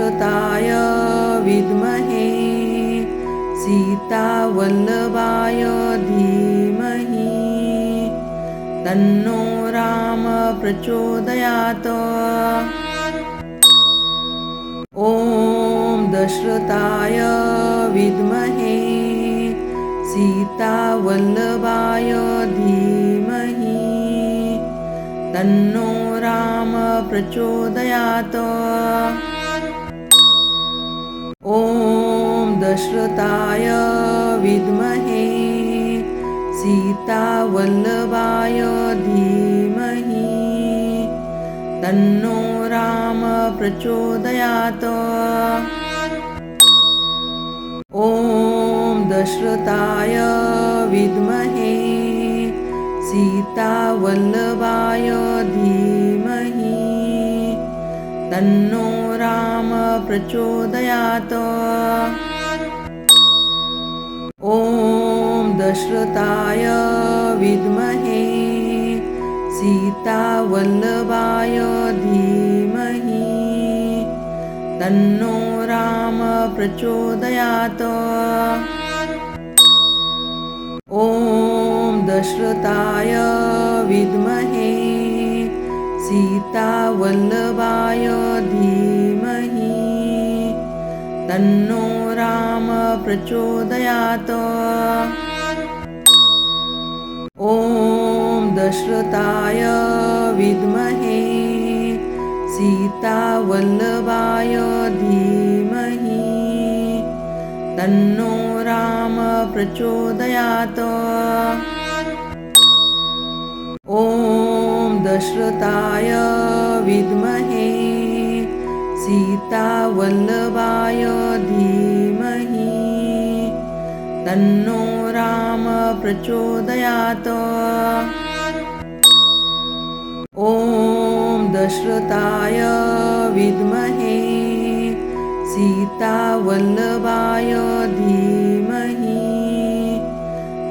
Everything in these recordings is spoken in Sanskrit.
दशरथाय विद्महे सीतावल्लभाय धीमहि तन्नो राम प्रचोदयात्। ॐ दशरथाय विद्महे सीतावल्लभाय धीमहि तन्नो राम प्रचोदयात्। ॐ दशरथाय विद्महे सीतावल्लभाय धीमहि तन्नो राम प्रचोदयात्। ॐ दशरथाय विद्महे सीतावल्लभाय धीमहि तन्नो राम प्रचोदयात्। ॐ दशरथाय विद्महे सीतावल्लभाय धीमहि तन्नो राम प्रचोदयात्। ॐ दशरथाय विद्महे सीतावल्लभाय धीमहि तन्नो राम प्रचोदयात्। ॐ दशरथाय विद्महे सीतावल्लभाय धीमहि तन्नो राम प्रचोदयात्। ॐ दशरथाय विद्महे सीतावल्लभाय धीमहि तन्नो राम प्रचोदयात्। ॐ दशरथाय विद्महे सीतावल्लभाय धीमहि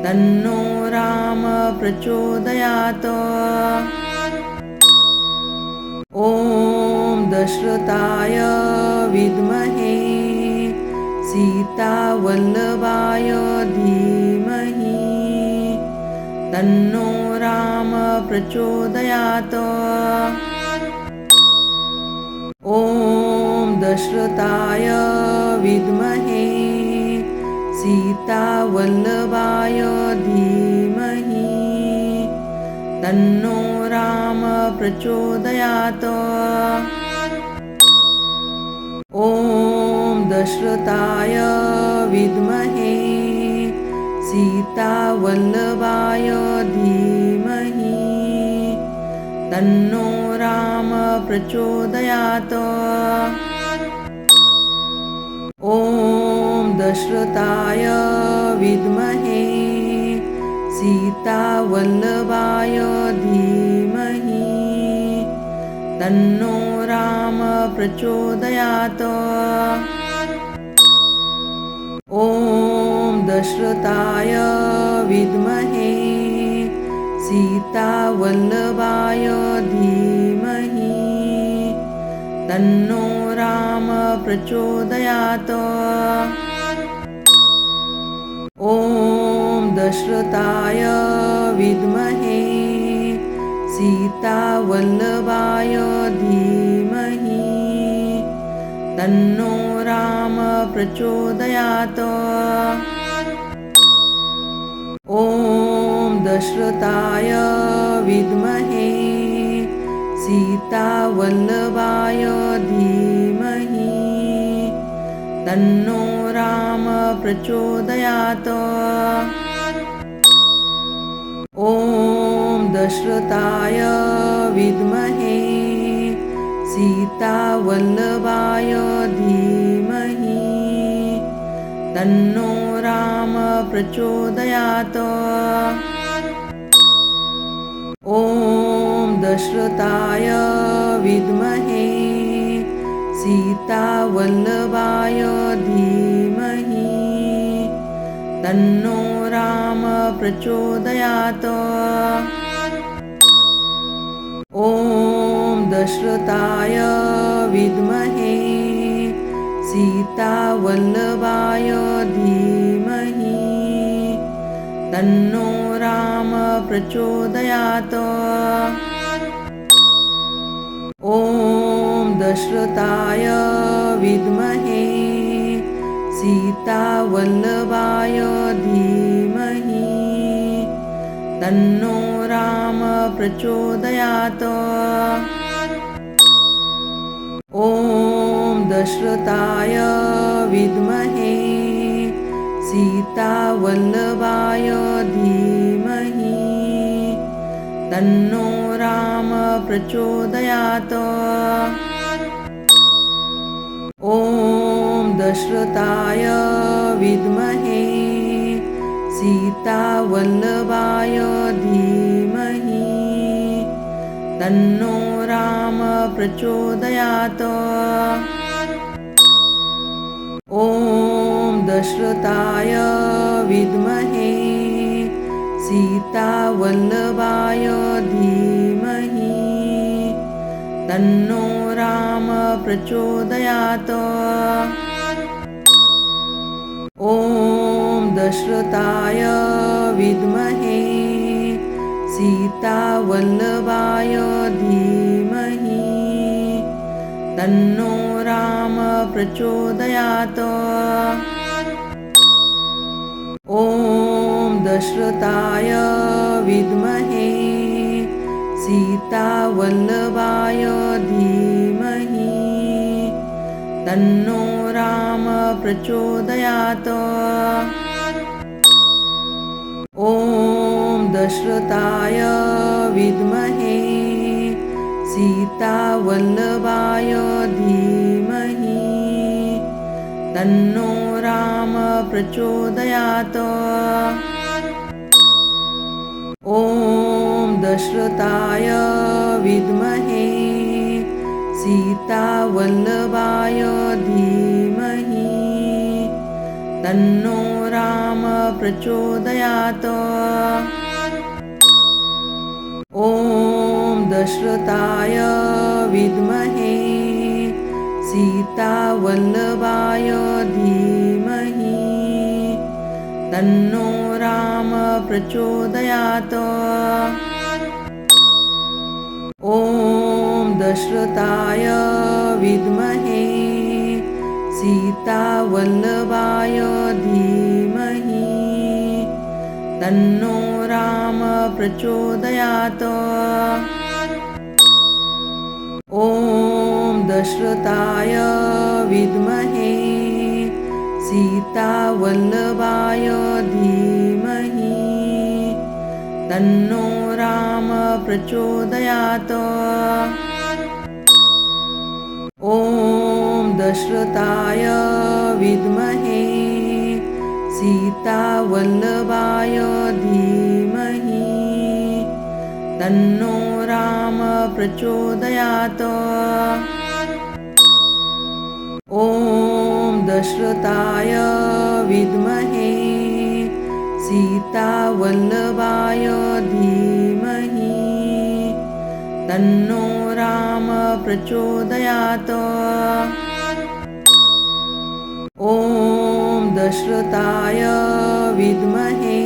तन्नो राम प्रचोदयात्। ॐ दशरथाय विद्महे सीतावल्लभाय धीमहि तन्नो राम प्रचोदयात्। ॐ दशरथाय विद्महे सीतावल्लभाय धीमहि तन्नो राम प्रचोदयात्। ॐ दशरथाय विद्महे सीतावल्लभाय धीमहि तन्नो राम प्रचोदयात्। ॐ दशरथाय विद्महे सीतावल्लभाय धीमहि तन्नो राम प्रचोदयात्। ॐ दशरथाय विद्महे सीतावल्लभाय धीमहि तन्नो राम प्रचोदयात्। ॐ दशरथाय विद्महे सीतावल्लभाय धीमहि तन्नो राम प्रचोदयात्। ॐ दशरथाय विद्महे सीतावल्लभाय धीमहि तन्नो राम प्रचोदयात्। ॐ दशरथाय विद्महे सीतावल्लभाय धीमहि तन्नो राम प्रचोदयात्। ॐ दशरथाय विद्महे सीतावल्लभाय धीमहि तन्नो राम प्रचोदयात्। ॐ दशरथाय विद्महे सीतावल्लभाय धीमहि तन्नो राम प्रचोदयात्। ॐ दशरथाय विद्महे सीतावल्लभाय धीमहि तन्नो राम प्रचोदयात्। ॐ दशरथाय विद्महे सीतावल्लभाय धीमहि तन्नो राम प्रचोदयात्। ॐ दशरथाय विद्महे सीतावल्लभाय धीमहि तन्नो राम प्रचोदयात्। ॐ दशरथाय विद्महे सीतावल्लभाय धीमहि तन्नो राम प्रचोदयात्। ॐ दशरथाय विद्महे सीतावल्लभाय धीमहि तन्नो राम प्रचोदयात्। ॐ दशरथाय विद्महे सीतावल्लभाय धीमहि तन्नो राम प्रचोदयात्। ॐ दशरथाय विद्महे सीतावल्लभाय धीमहि तन्नो राम प्रचोदयात्। ॐ दशरथाय विद्महे सीतावल्लभाय धीमहि तन्नो राम प्रचोदयात्। ॐ दशरथाय विद्महे सीतावल्लभाय धीमहि तन्नो राम प्रचोदयात्। ॐ दशरथाय विद्महे सीतावल्लभाय धीमहि तन्नो राम प्रचोदयात्। ॐ दशरथाय विद्महे सीतावल्लभाय धीमहि तन्नो राम प्रचोदयात्। ॐ दशरथाय विद्महे सीतावल्लभाय धीमहि तन्नो राम प्रचोदयात्। ॐ दशरथाय विद्महे सीतावल्लभाय धीमहि तन्नो राम प्रचोदयात्। ॐ दशरथाय विद्महे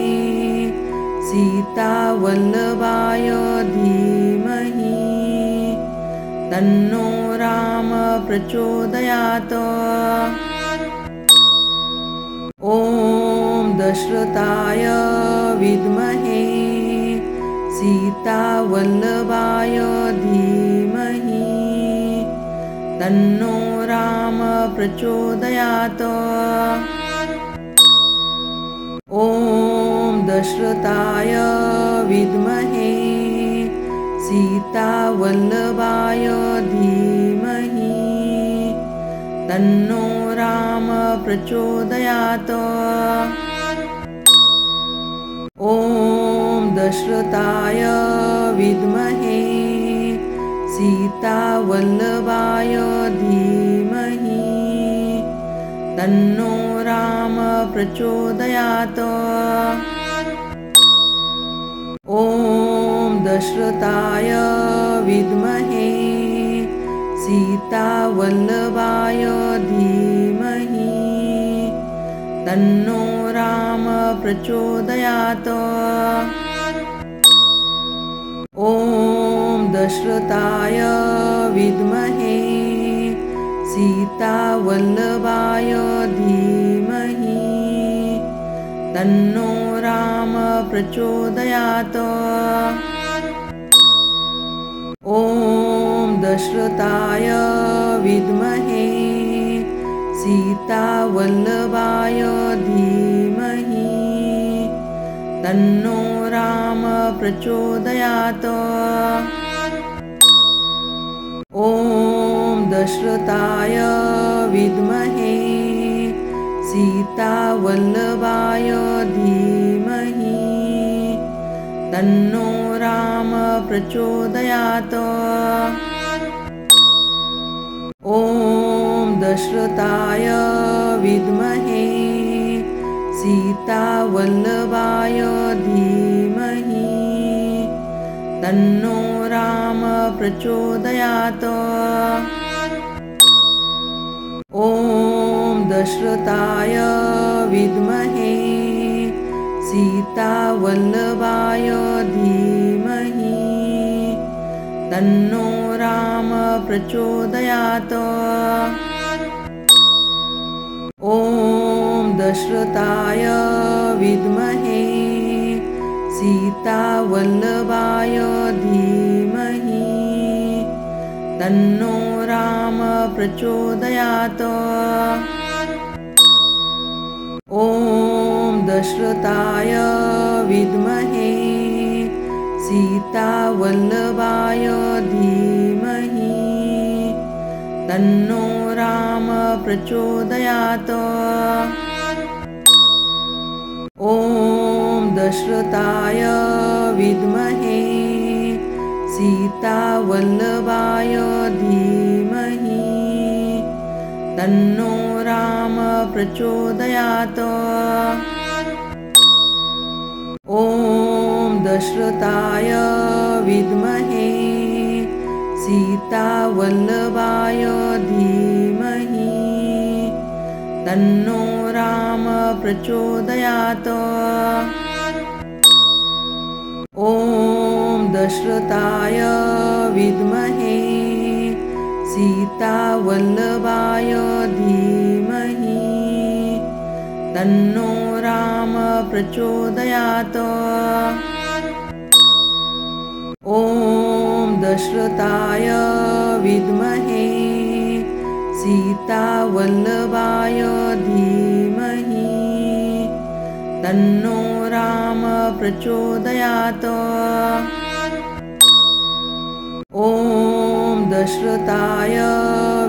सीतावल्लभाय धीमहि तन्नो राम प्रचोदयात्। ॐ दशरथाय विद्महे सीतावल्लभाय धीमहि तन्नो राम प्रचोदयात्। ॐ दशरथाय विद्महे सीतावल्लभाय धीमहि तन्नो राम प्रचोदयात्। ॐ दशरथाय विद्महे सीतावल्लभाय धीमहि तन्नो राम प्रचोदयात्। ॐ दशरथाय विद्महे सीतावल्लभाय धीमहि तन्नो राम प्रचोदयात्। ॐ दशरथाय विद्महे सीतावल्लभाय धीमहि तन्नो राम प्रचोदयात्। ॐ दशरथाय विद्महे सीतावल्लभाय धीमहि तन्नो राम प्रचोदयात्। ॐ दशरथाय विद्महे सीतावल्लभाय धीमहि तन्नो राम प्रचोदयात्। ॐ दशरथाय विद्महे सीतावल्लभाय धीमहि तन्नो राम प्रचोदयात्। ॐ दशरथाय विद्महे सीतावल्लभाय धीमहि तन्नो राम प्रचोदयात्। ॐ दशरथाय विद्महे सीतावल्लभाय धीमहि तन्नो राम प्रचोदयात्। ॐ दशरथाय विद्महे सीतावल्लभाय धीमहि तन्नो राम प्रचोदयात्। ॐ दशरथाय विद्महे सीतावल्लभाय धीमहि तन्नो राम प्रचोदयात्। ॐ दशरथाय विद्महे सीतावल्लभाय धीमहि तन्नो राम प्रचोदयात्। ॐ दशरथाय विद्महे सीतावल्लभाय धीमहि तन्नो राम प्रचोदयात्। ॐ दशरथाय विद्महे सीतावल्लभाय धीमहि तन्नो राम प्रचोदयात्। ॐ दशरथाय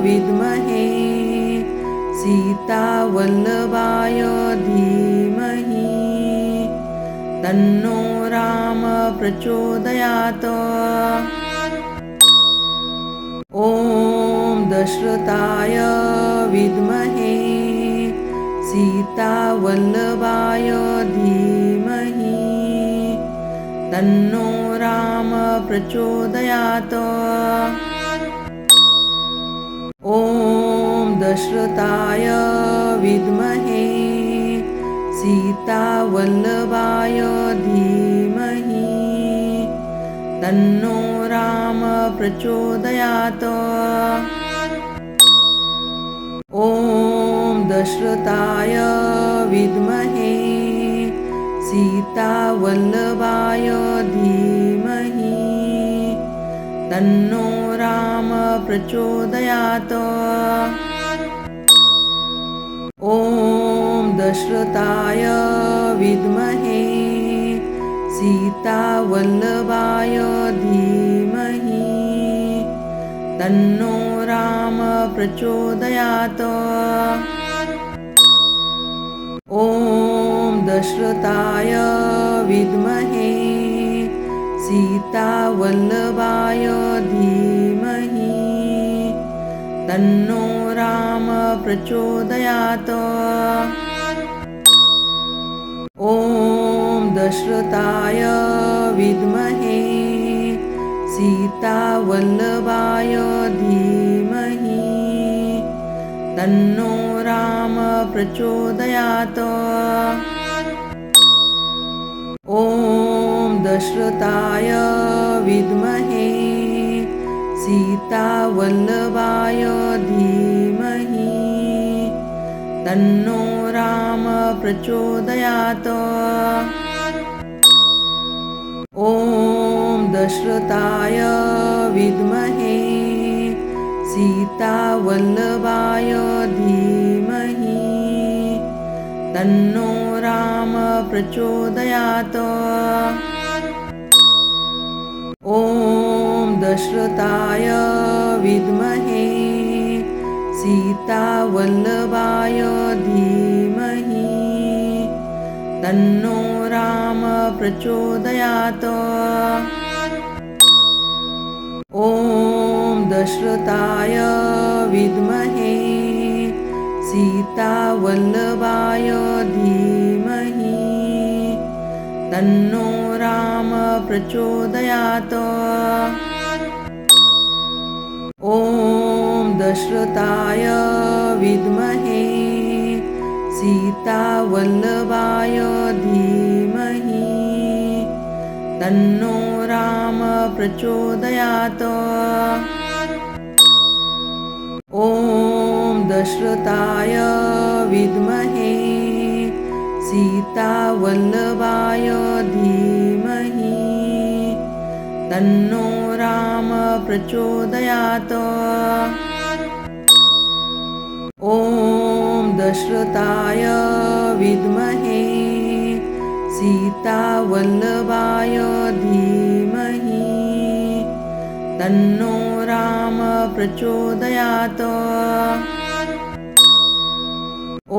विद्महे सीतावल्लभाय धीमहि तन्नो राम प्रचोदयात्। ॐ दशरथाय विद्महे सीतावल्लभाय धीमहि तन्नो राम प्रचोदयात्। ॐ दशरथाय विद्महे सीतावल्लभाय धीमहि तन्नो राम प्रचोदयात्। ॐ दशरथाय विद्महे सीतावल्लभाय धीमहि तन्नो राम प्रचोदयात्। ॐ दशरथाय विद्महे सीतावल्लभाय धीमहि तन्नो राम प्रचोदयात्। ॐ दशरथाय विद्महे सीतावल्लभाय धीमहि तन्नो राम प्रचोदयात्। ॐ दशरथाय विद्महे सीतावल्लभाय धीमहि तन्नो राम प्रचोदयात्। ॐ दशरथाय विद्महे सीतावल्लभाय धीमहि तन्नो राम प्रचोदयात्। ॐ दशरथाय विद्महे सीतावल्लभाय धीमहि तन्नो राम प्रचोदयात्। ॐ दशरथाय विद्महे सीतावल्लभाय धीमहि तन्नो राम प्रचोदयात्। ॐ दशरथाय विद्महे सीतावल्लभाय धीमहि तन्नो राम प्रचोदयात्। ॐ दशरथाय विद्महे सीतावल्लभाय धीमहि तन्नो राम प्रचोदयात्। ॐ दशरथाय विद्महे सीतावल्लभाय धीमहि तन्नो राम प्रचोदयात्। ॐ दशरथाय विद्महे सीतावल्लभाय धीमहि तन्नो राम प्रचोदयात्।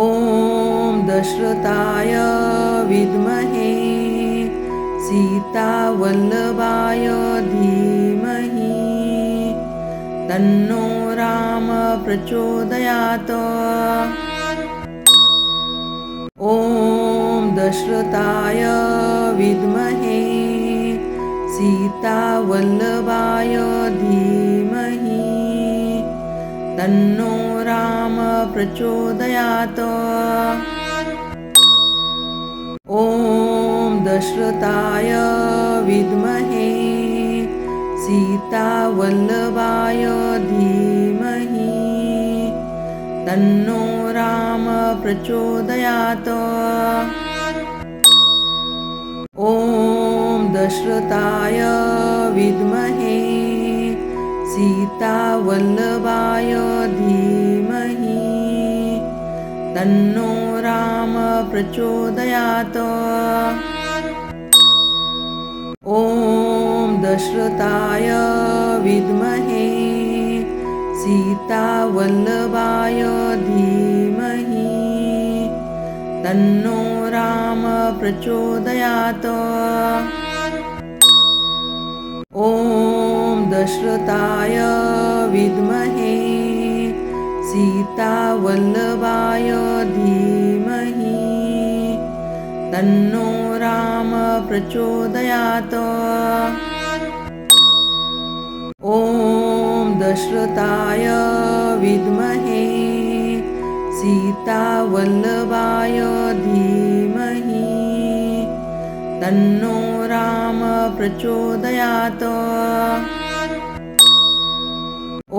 ॐ दशरथाय विद्महे सीतावल्लभाय धीमहि तन्नो राम प्रचोदयात्। ॐ दशरथाय विद्महे सीतावल्लभाय धीमहि तन्नो राम प्रचोदयात्। ॐ दशरथाय विद्महे सीतावल्लभाय धीमहि तन्नो राम प्रचोदयात्। ॐ दशरथाय विद्महे सीतावल्लभाय धीमहि तन्नो राम प्रचोदयात्। ॐ दशरथाय विद्महे सीतावल्लभाय धीमहि तन्नो राम प्रचोदयात्। ॐ दशरथाय विद्महे सीतावल्लभाय धीमहि तन्नो राम प्रचोदयात्। ॐ दशरथाय विद्महे सीतावल्लभाय धीमहि तन्नो राम प्रचोदयात्।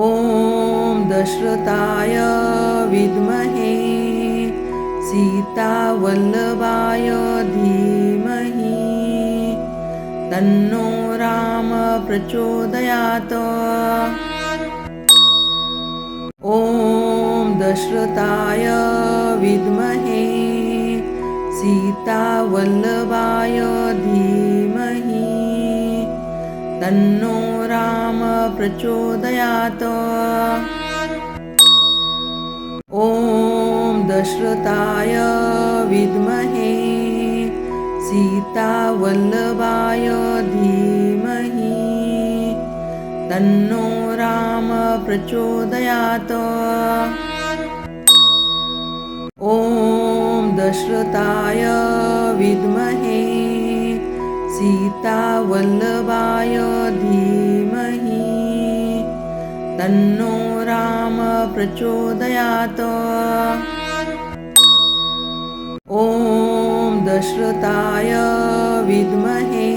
ॐ दशरथाय विद्महे सीतावल्लभाय धीमहि तन्नो राम प्रचोदयात्। ॐ दशरथाय विद्महे सीतावल्लभाय धीमहि तन्नो राम प्रचोदयात्। ॐ दशरथाय विद्महे सीतावल्लभाय धीमहि तन्नो राम प्रचोदयात्। ॐ दशरथाय विद्महे सीतावल्लभाय धीमहि तन्नो राम प्रचोदयात्। ॐ दशरथाय विद्महे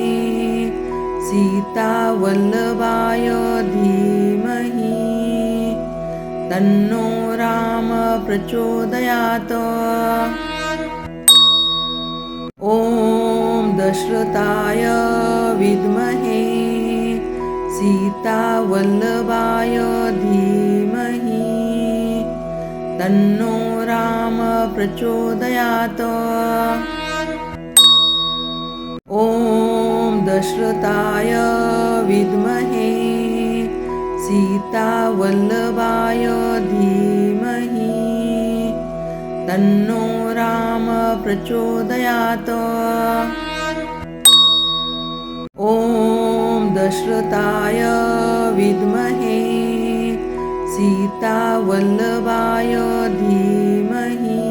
सीतावल्लभाय धीमहि तन्नो राम प्रचोदयात्। ॐ दशरथाय विद्महे सीतावल्लभाय धीमहि तन्नो राम प्रचोदयात्। ॐ दशरथाय विद्महे सीतावल्लभाय धीमहि तन्नो राम प्रचोदयात्। ॐ दशरथाय विद्महे सीतावल्लभाय धीमहि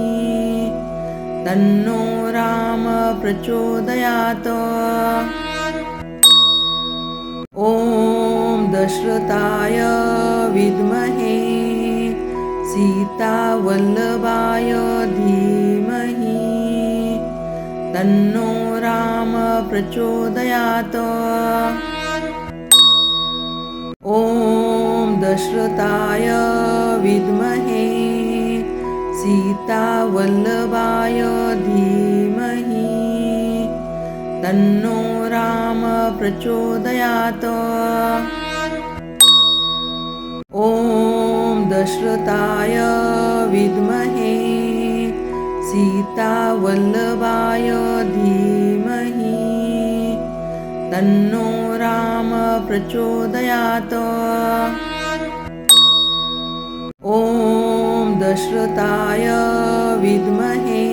तन्नो राम प्रचोदयात्। ॐ दशरथाय विद्महे सीतावल्लभाय धीमहि तन्नो राम प्रचोदयात्। ॐ दशरथाय विद्महे सीतावल्लभाय धीमहि तन्नो राम प्रचोदयात्। ॐ दशरथाय विद्महे सीतावल्लभाय धीमहि तन्नो राम प्रचोदयात्। ॐ दशरथाय विद्महे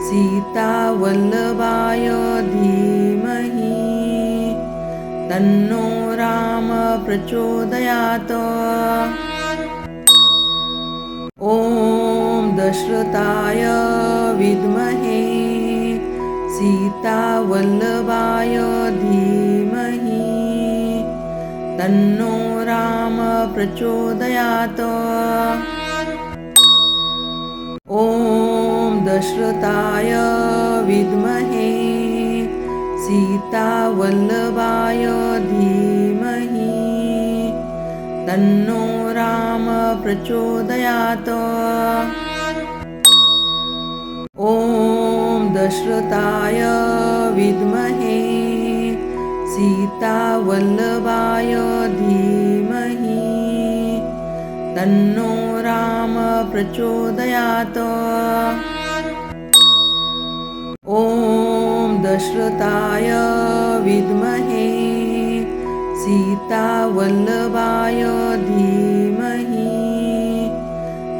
सीतावल्लभाय धीमहि तन्नो राम प्रचोदयात्। ॐ दशरथाय विद्महे सीतावल्लभाय धीमहि तन्नो राम प्रचोदयात्। ॐ दशरथाय विद्महे सीतावल्लभाय धीमहि तन्नो राम प्रचोदयात्। ॐ दशरथाय विद्महे सीतावल्लभाय धीमहि तन्नो राम प्रचोदयात्। ॐ दशरथाय विद्महे सीतावल्लभाय धीमहि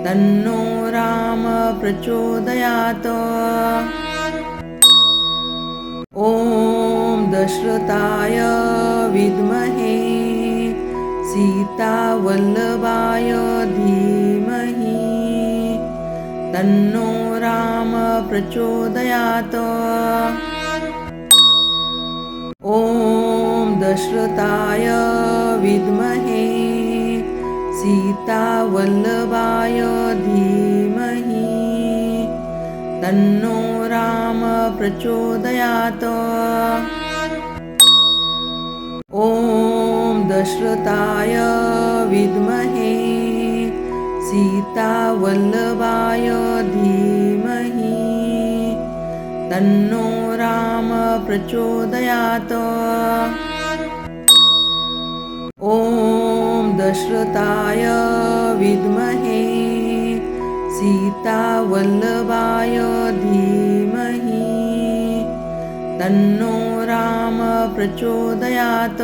तन्नो राम प्रचोदयात्। ॐ दशरथाय विद्महे सीतावल्लभाय धीमहि तन्नो राम प्रचोदयात्। ॐ दशरथाय विद्महे सीतावल्लभाय धीमहि तन्नो राम प्रचोदयात्। ॐ दशरथाय विद्महे सीतावल्लभाय धीमहि तन्नो राम प्रचोदयात्। ॐ दशरथाय विद्महे सीतावल्लभाय धीमहि तन्नो राम प्रचोदयात्।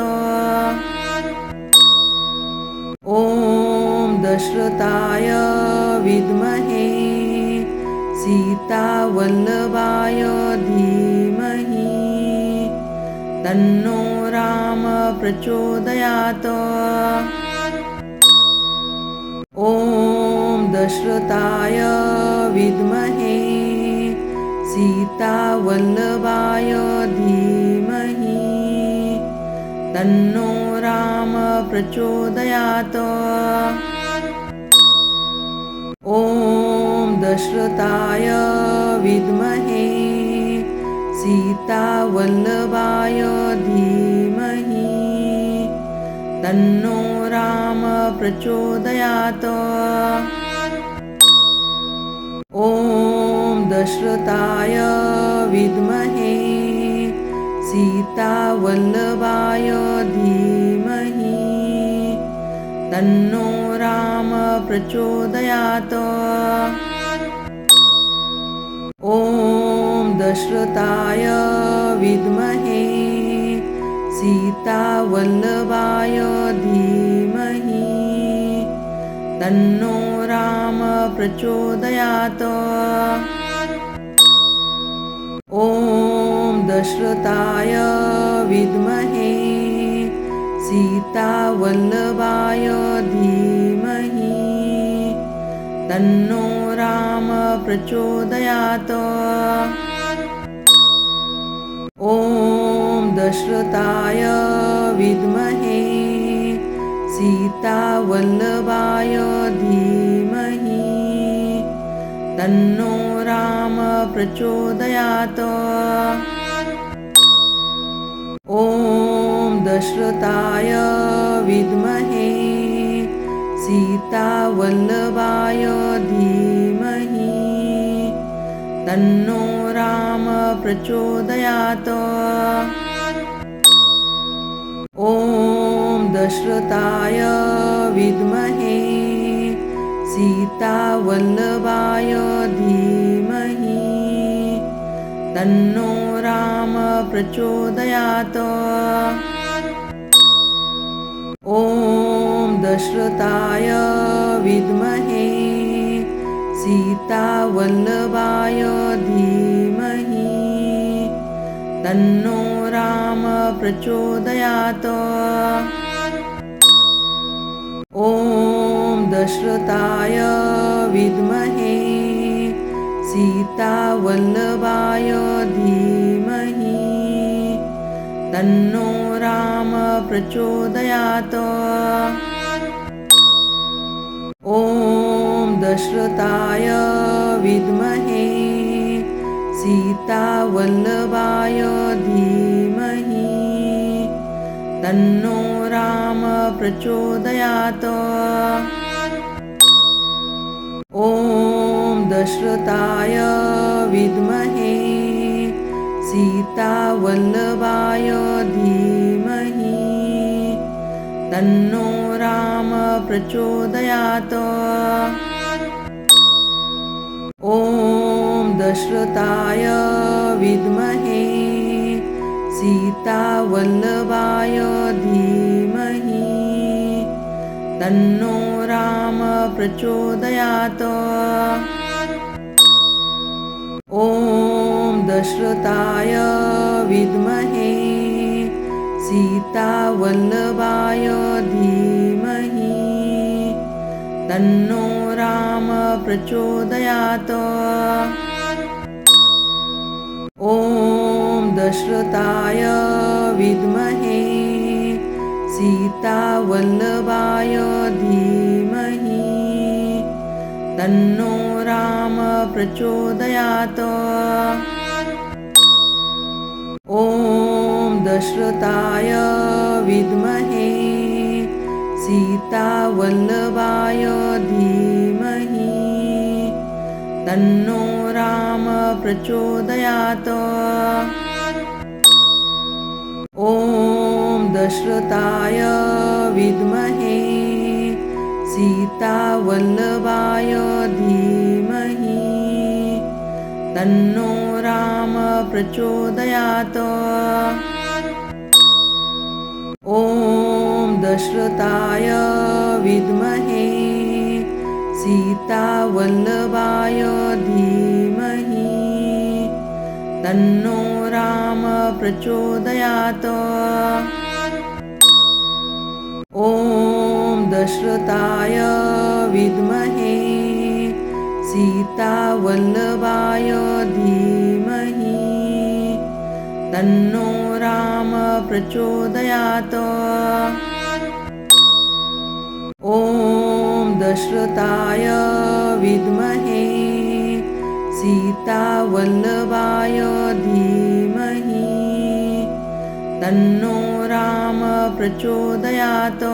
ॐ दशरथाय विद्महे सीतावल्लभाय धीमहि तन्नो राम प्रचोदयात्। ॐ दशरथाय विद्महे सीतावल्लभाय धीमहि तन्नो राम प्रचोदयात्। ॐ दशरथाय विद्महे सीतावल्लभाय धीमहि तन्नो राम प्रचोदयात्। ॐ दशरथाय विद्महे सीतावल्लभाय धीमहि तन्नो राम प्रचोदयात्। ॐ दशरथाय विद्महे सीतावल्लभाय धीमहि तन्नो राम प्रचोदयात्। ॐ दशरथाय विद्महे सीतावल्लभाय धीमहि तन्नो राम प्रचोदयात्। ॐ दशरथाय विद्महे सीतावल्लभाय धीमहि तन्नो राम प्रचोदयात्। ॐ दशरथाय विद्महे सीतावल्लभाय धीमहि तन्नो राम प्रचोदयात्। ॐ दशरथाय विद्महे सीतावल्लभाय धीमहि तन्नो राम प्रचोदयात्। ॐ दशरथाय विद्महे सीतावल्लभाय धीमहि तन्नो राम प्रचोदयात्। ॐ दशरथाय विद्महे सीतावल्लभाय धीमहि तन्नो राम प्रचोदयात्। ॐ दशरथाय विद्महे सीतावल्लभाय धीमहि तन्नो राम प्रचोदयात्। ॐ दशरथाय विद्महे सीतावल्लभाय धीमहि तन्नो राम प्रचोदयात्। ॐ दशरथाय विद्महे सीतावल्लभाय धीमहि तन्नो राम प्रचोदयात्। ॐ दशरथाय विद्महे सीतावल्लभाय धीमहि तन्नो राम प्रचोदयात्। ॐ दशरथाय विद्महे सीतावल्लभाय धीमहि तन्नो राम प्रचोदयात्। ॐ दशरथाय विद्महे सीतावल्लभाय धीमहि तन्नो राम प्रचोदयात्। ॐ दशरथाय विद्महे सीतावल्लभाय धीमहि तन्नो राम प्रचोदयात्। ॐ दशरथाय विद्महे सीतावल्लभाय धीमहि तन्नो राम प्रचोदयात्। ॐ दशरथाय विद्महे सीतावल्लभाय धीमहि तन्नो राम प्रचोदयात्। ॐ दशरथाय विद्महे सीतावल्लभाय धीमहि तन्नो राम प्रचोदयात्।